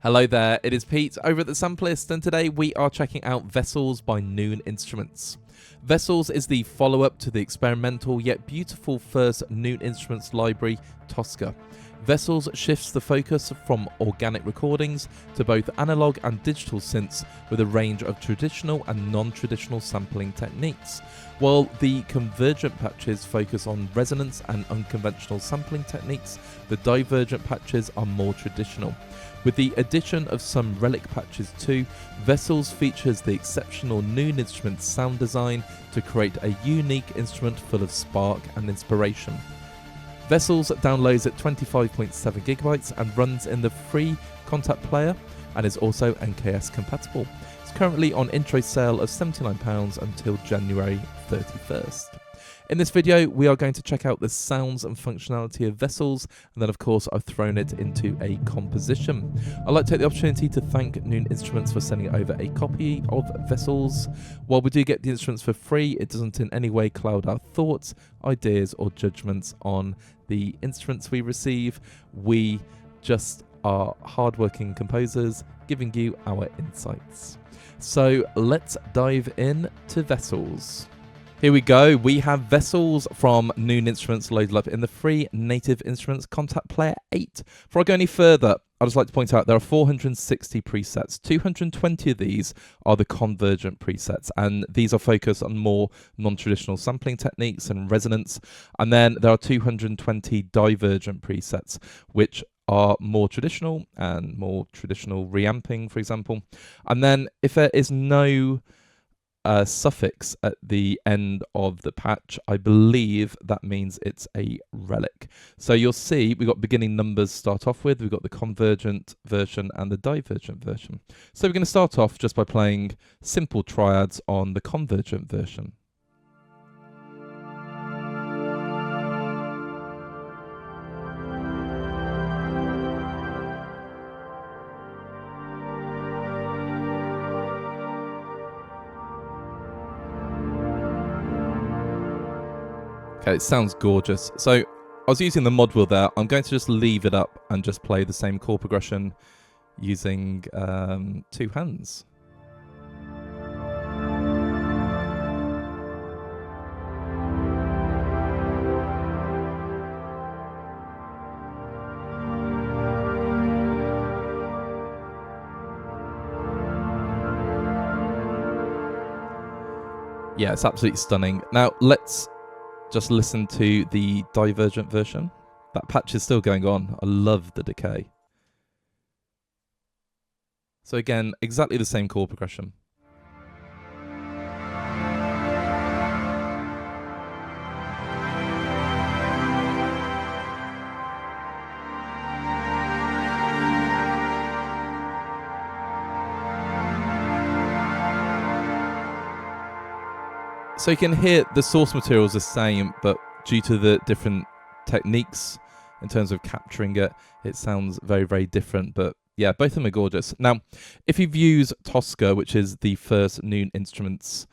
Hello there, it is Pete over at the Sampleist, and today we are checking out Vessels by Noon Instruments. Vessels is the follow-up to the experimental yet beautiful first Noon Instruments library, Toska. Vessels shifts the focus from organic recordings to both analog and digital synths with a range of traditional and non-traditional sampling techniques, while the convergent patches focus on resonance and unconventional sampling techniques. The divergent patches are more traditional. With the addition of some relic patches too, Vessels features the exceptional Noon Instruments sound design to create a unique instrument full of spark and inspiration. Vessels downloads at 25.7GB and runs in the free Contact Player and is also NKS compatible. It's currently on intro sale of £79 until January 31st. In this video, we are going to check out the sounds and functionality of Vessels, and then of course I've thrown it into a composition. I'd like to take the opportunity to thank Noon Instruments for sending over a copy of Vessels. While we do get the instruments for free, it doesn't in any way cloud our thoughts, ideas or judgments on the instruments we receive. We just are hardworking composers giving you our insights. So let's dive in to Vessels. Here we go, we have Vessels from Noon Instruments loaded up in the free Native Instruments Contact Player 8. Before I go any further, I'd just like to point out there are 460 presets. 220 of these are the convergent presets, and these are focused on more non-traditional sampling techniques and resonance. And then there are 220 divergent presets, which are more traditional and more traditional reamping, for example. And then if there is no suffix at the end of the patch, I believe that means it's a relic. So you'll see we've got beginning numbers to start off with. We've got the convergent version and the divergent version. So we're going to start off just by playing simple triads on the convergent version. Okay, it sounds gorgeous. So I was using the mod wheel there. I'm going to just leave it up and just play the same chord progression using two hands. Yeah, it's absolutely stunning. Now let's just listen to the divergent version. That patch is still going on. I love the decay. So again, exactly the same chord progression. So you can hear the source material is the same, but due to the different techniques in terms of capturing it, it sounds very, very different. But yeah, both of them are gorgeous. Now, if you've used Toska, which is the first Noon Instruments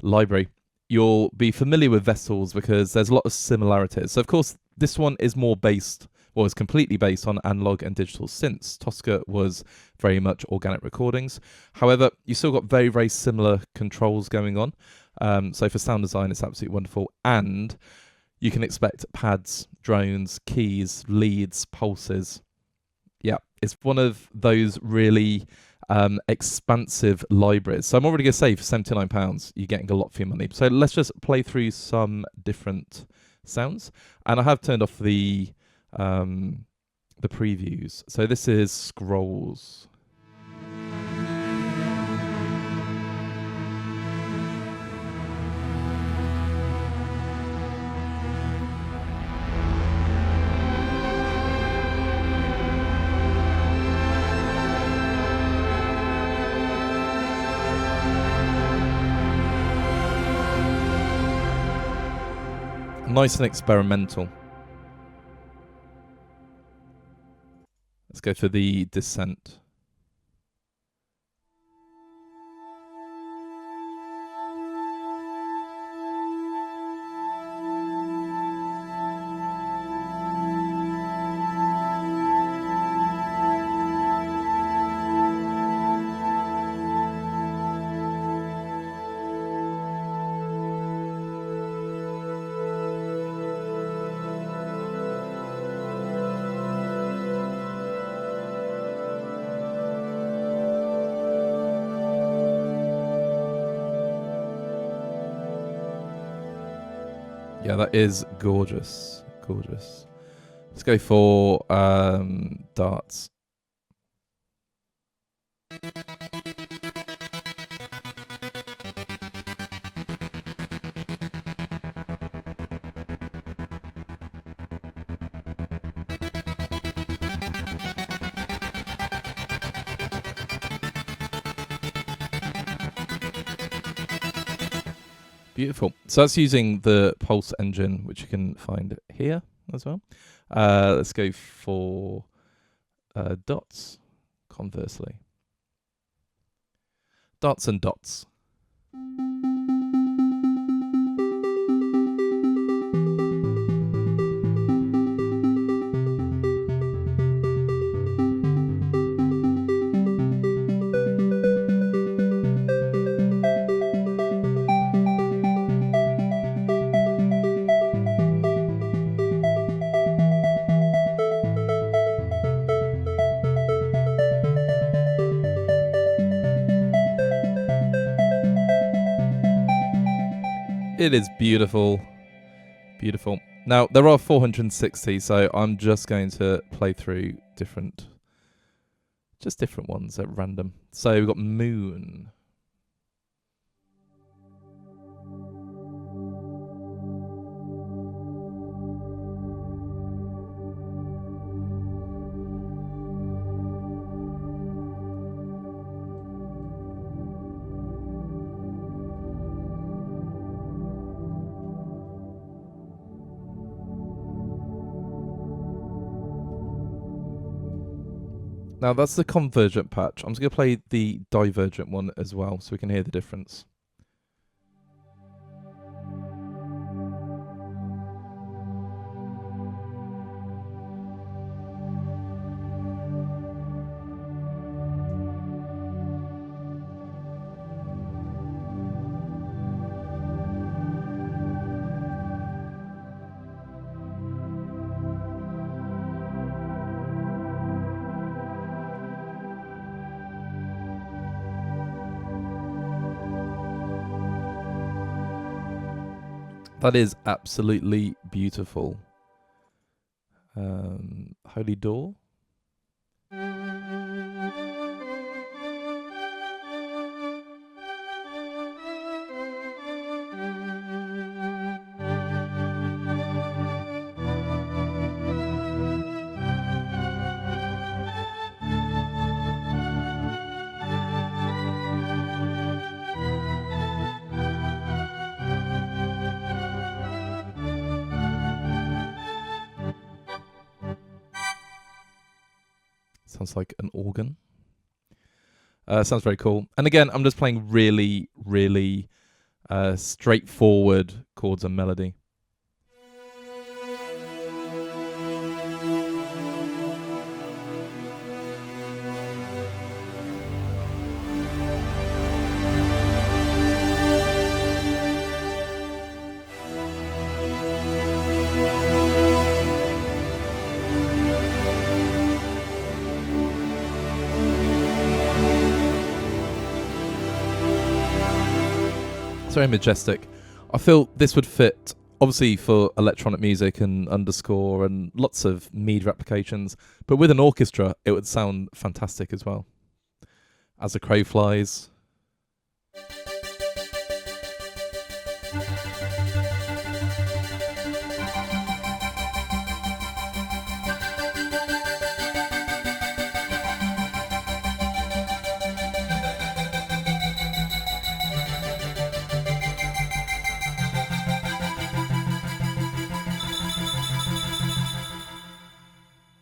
library, you'll be familiar with Vessels because there's a lot of similarities. So of course, this one is more based, well, it's completely based on analog and digital synths. Toska was very much organic recordings. However, you still got very, very similar controls going on. So for sound design, it's absolutely wonderful. And you can expect pads, drones, keys, leads, pulses. Yeah, it's one of those really expansive libraries. So I'm already going to say for £79, you're getting a lot for your money. So let's just play through some different sounds. And I have turned off the previews. So this is Scrolls. Nice and experimental. Let's go for the Descent. Yeah, that is gorgeous. Gorgeous. Let's go for darts. Beautiful. So that's using the Pulse engine, which you can find here as well. Let's go for dots, conversely. Dots and dots. It is beautiful. Beautiful. Now, there are 460, so I'm just going to play through different ones at random. So we've got Moon. Now that's the convergent patch. I'm just going to play the divergent one as well so we can hear the difference. That is absolutely beautiful. Holy Door. Sounds like an organ. Sounds very cool. And again, I'm just playing really, really straightforward chords and melody. It's very majestic. I feel this would fit, obviously, for electronic music and underscore and lots of media applications, but with an orchestra, it would sound fantastic as well. As the Crow Flies.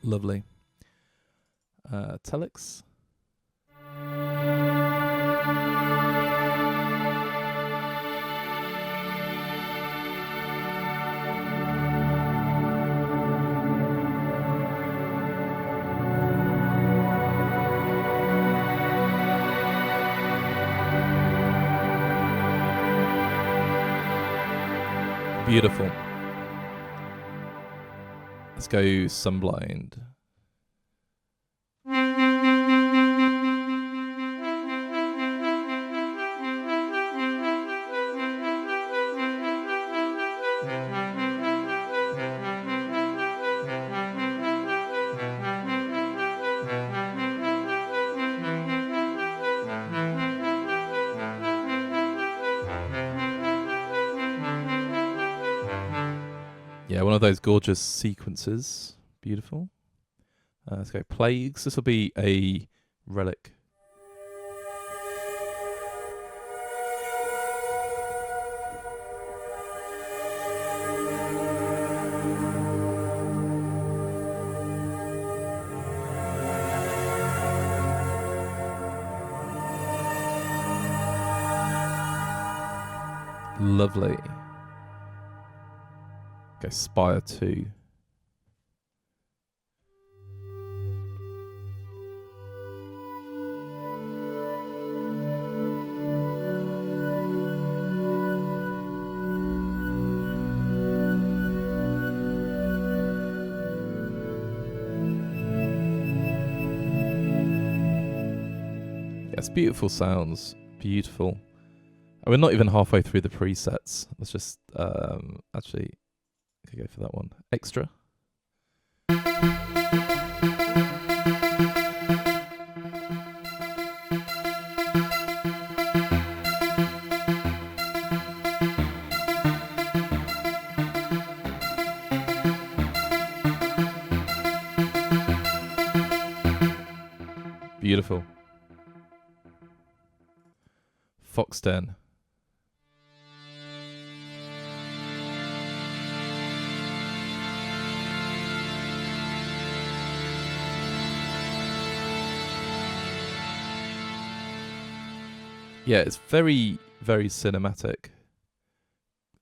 Lovely. Telex. Beautiful. Let's go Sunblind. Yeah, one of those gorgeous sequences. Beautiful. Let's go plagues. This will be a relic. Lovely. Go Spire 2. Yes, beautiful sounds. Beautiful. And we're not even halfway through the presets. Let's just actually I could go for that one. Extra. Beautiful. Foxden. Yeah, it's very, very cinematic.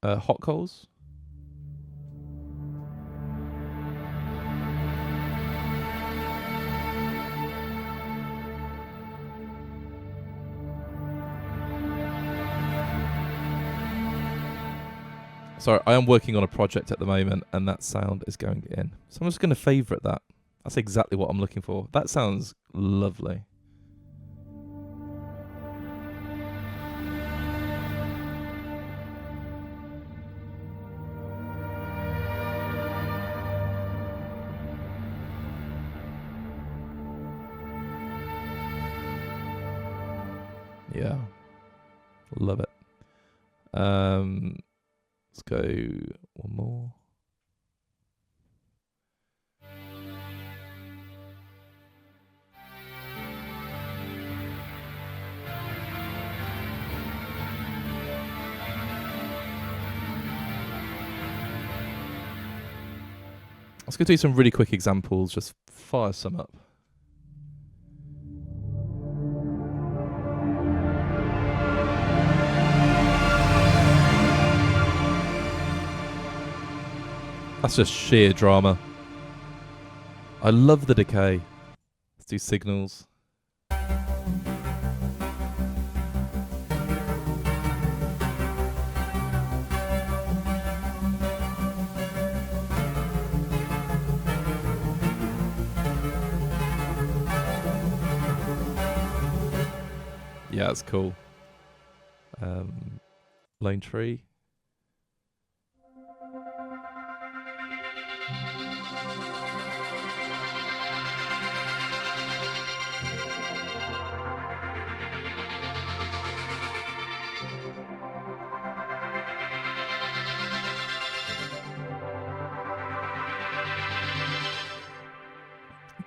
Hot coals. Sorry, I am working on a project at the moment and that sound is going in. So I'm just going to favourite that. That's exactly what I'm looking for. That sounds lovely. Yeah. Love it. Let's go one more. Let's go do some really quick examples, just fire some up. That's just sheer drama. I love the decay. Let's do signals. Yeah, that's cool. Lone tree.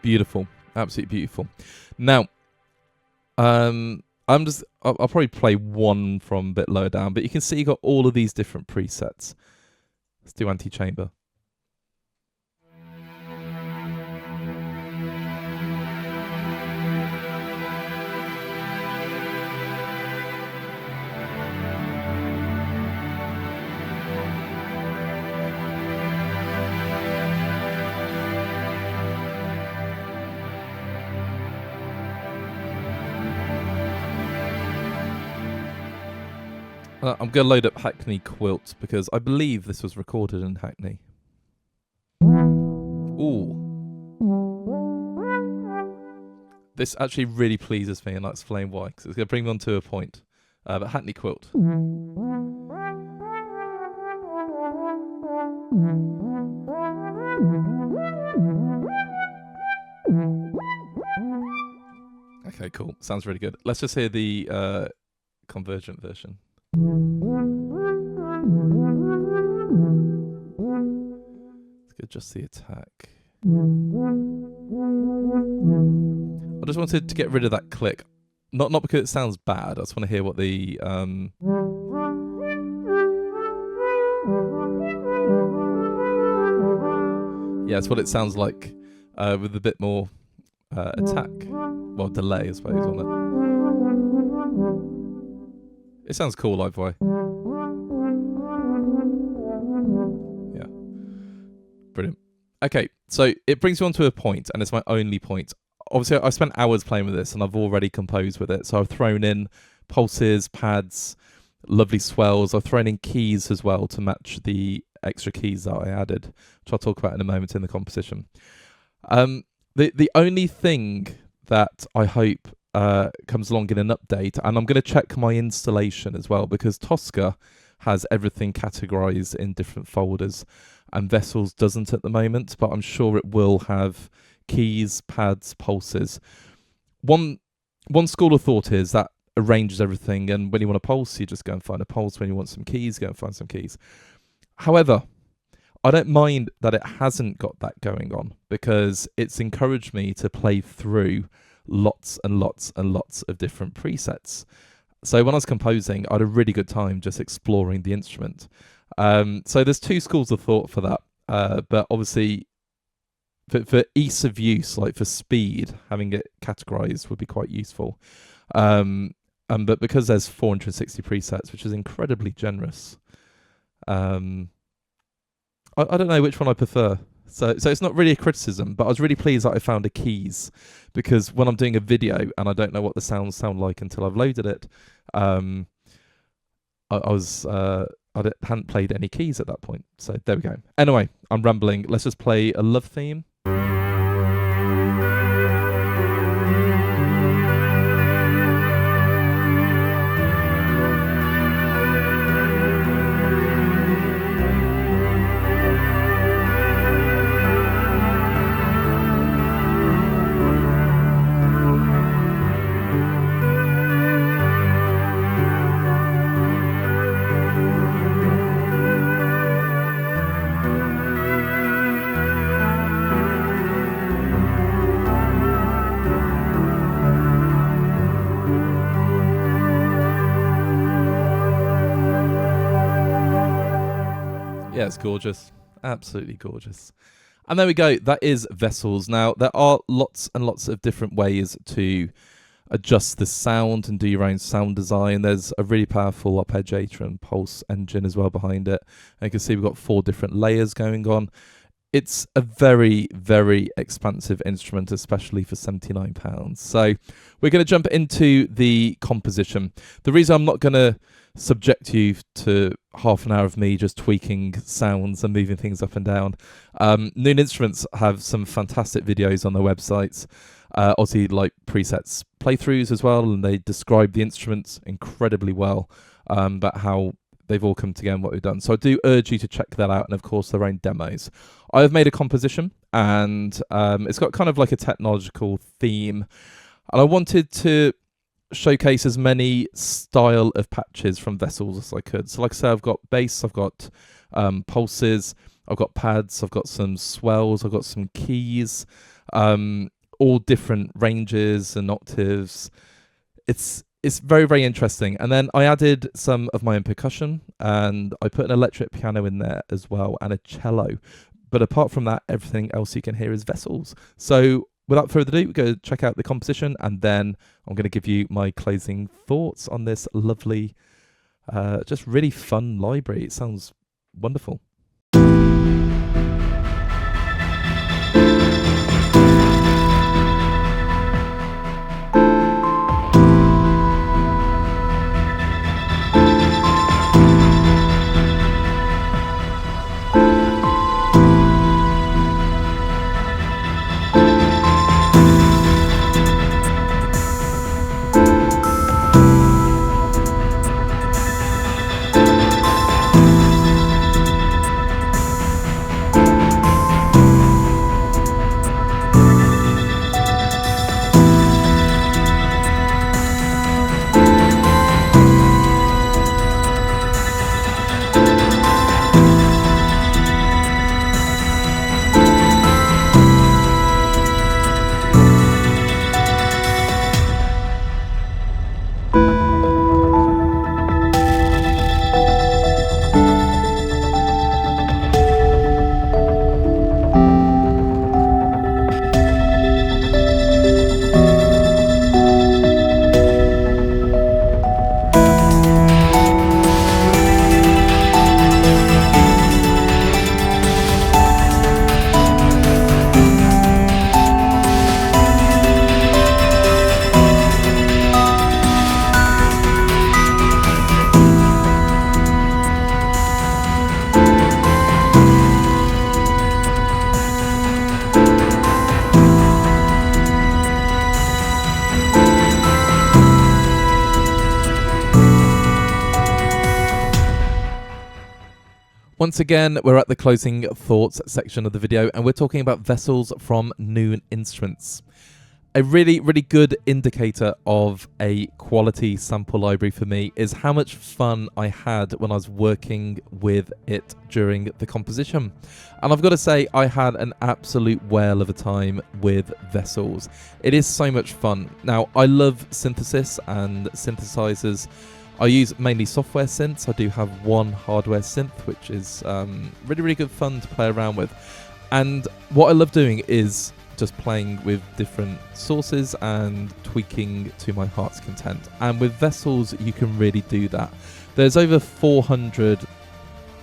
Beautiful, absolutely beautiful. Now, I'll probably play one from a bit lower down, but you can see you got all of these different presets. Let's do anti-chamber. I'm going to load up Hackney Quilt because I believe this was recorded in Hackney. Ooh. This actually really pleases me, and I'll explain why, because it's going to bring me on to a point. But Hackney Quilt. Okay, cool. Sounds really good. Let's just hear the convergent version. adjust the attack. I just wanted to get rid of that click. Not because it sounds bad. I just want to hear what the yeah, it's what it sounds like with a bit more attack. Well, delay, I suppose, on it. It sounds cool either way. Yeah. Brilliant. Okay, so it brings you on to a point, and it's my only point. Obviously, I spent hours playing with this, and I've already composed with it. So I've thrown in pulses, pads, lovely swells. I've thrown in keys as well to match the extra keys that I added, which I'll talk about in a moment in the composition. The only thing that I hope comes along in an update, and I'm going to check my installation as well, because Toska has everything categorized in different folders, and Vessels doesn't at the moment, but I'm sure it will have keys, pads, pulses. One school of thought is that arranges everything, and when you want a pulse, you just go and find a pulse. When you want some keys, go and find some keys. However, I don't mind that it hasn't got that going on, because it's encouraged me to play through lots and lots and lots of different presets. So when I was composing, I had a really good time just exploring the instrument. So there's two schools of thought for that, but obviously for ease of use, like for speed, having it categorized would be quite useful. But because there's 460 presets, which is incredibly generous, I don't know which one I prefer. So it's not really a criticism, but I was really pleased that I found a keys, because when I'm doing a video and I don't know what the sounds sound like until I've loaded it, I hadn't played any keys at that point. So there we go. Anyway, I'm rambling. Let's just play a love theme. Yeah, it's gorgeous. Absolutely gorgeous. And there we go. That is Vessels. Now, there are lots and lots of different ways to adjust the sound and do your own sound design. There's a really powerful arpeggiator and pulse engine as well behind it. And you can see we've got 4 different layers going on. It's a very, very expensive instrument, especially for £79. So we're going to jump into the composition. The reason I'm not going to subject you to half an hour of me just tweaking sounds and moving things up and down. Noon Instruments have some fantastic videos on their websites, obviously like presets playthroughs as well, and they describe the instruments incredibly well, but how they've all come together and what they've done. So I do urge you to check that out, and of course their own demos. I have made a composition, and it's got kind of like a technological theme, and I wanted to showcase as many style of patches from Vessels as I could. So like I say, I've got bass, I've got pulses, I've got pads, I've got some swells, I've got some keys, all different ranges and octaves. It's very, very interesting. And then I added some of my own percussion, and I put an electric piano in there as well, and a cello. But apart from that, everything else you can hear is Vessels. So without further ado, go check out the composition, and then I'm going to give you my closing thoughts on this lovely, just really fun library. It sounds wonderful. Once again, we're at the closing thoughts section of the video, and we're talking about Vessels from Noon Instruments. A really, really good indicator of a quality sample library for me is how much fun I had when I was working with it during the composition. And I've got to say, I had an absolute whale of a time with Vessels. It is so much fun. Now, I love synthesis and synthesizers. I use mainly software synths. I do have one hardware synth, which is really, really good fun to play around with. And what I love doing is just playing with different sources and tweaking to my heart's content. And with Vessels, you can really do that. There's over 400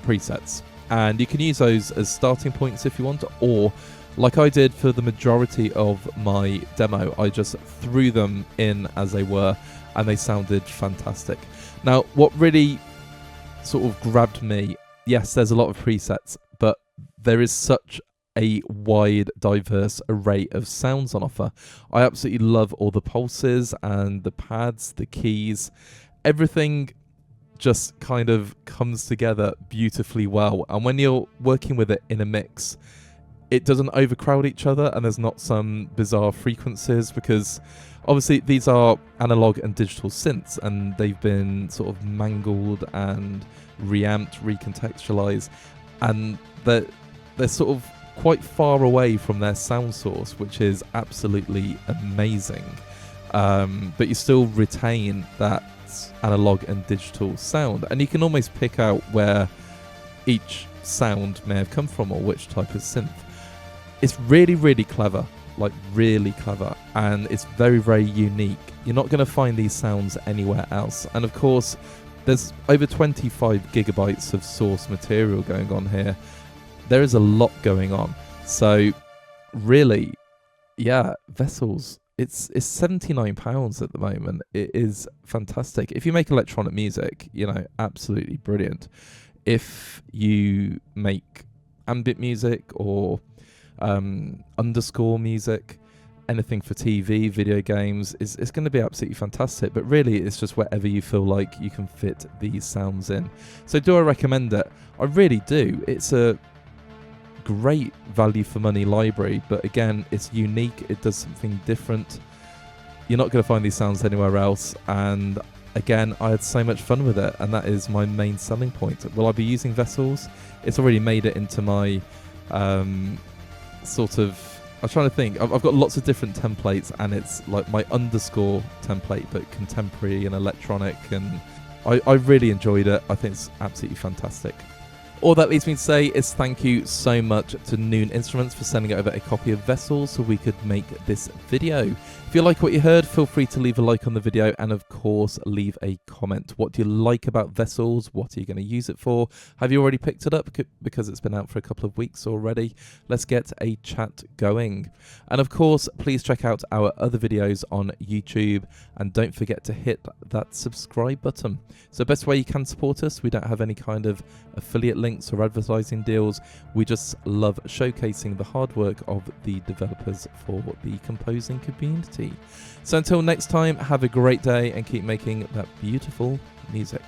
presets, and you can use those as starting points if you want, or like I did for the majority of my demo, I just threw them in as they were, and they sounded fantastic. Now, what really sort of grabbed me, yes, there's a lot of presets, but there is such a wide, diverse array of sounds on offer. I absolutely love all the pulses and the pads, the keys. Everything just kind of comes together beautifully well. And when you're working with it in a mix, it doesn't overcrowd each other, and there's not some bizarre frequencies, because obviously these are analog and digital synths, and they've been sort of mangled and reamped, recontextualized, and they're sort of quite far away from their sound source, which is absolutely amazing. But you still retain that analog and digital sound, and you can almost pick out where each sound may have come from or which type of synth. It's really, really clever, like really clever, and it's very, very unique. You're not going to find these sounds anywhere else. And of course, there's over 25 gigabytes of source material going on here. There is a lot going on. So really, yeah, Vessels, it's £79 at the moment. It is fantastic. If you make electronic music, you know, absolutely brilliant. If you make ambient music or underscore music, anything for TV, video games, it's going to be absolutely fantastic. But really, it's just wherever you feel like you can fit these sounds in. So do I recommend it? I really do. It's a great value for money library, but again, it's unique. It does something different. You're not going to find these sounds anywhere else, and again, I had so much fun with it, and that is my main selling point. Will I be using Vessels? It's already made it into my sort of, I'm trying to think, I've got lots of different templates, and it's like my underscore template, but contemporary and electronic, and I really enjoyed it. I think it's absolutely fantastic. All that leads me to say is thank you so much to Noon Instruments for sending over a copy of Vessels so we could make this video. If you like what you heard, feel free to leave a like on the video, and of course leave a comment. What do you like about Vessels? What are you going to use it for? Have you already picked it up? Because it's been out for a couple of weeks already. Let's get a chat going. And of course, please check out our other videos on YouTube, and don't forget to hit that subscribe button. So best way you can support us, we don't have any kind of affiliate links or advertising deals. We just love showcasing the hard work of the developers for the composing community. So until next time, have a great day and keep making that beautiful music.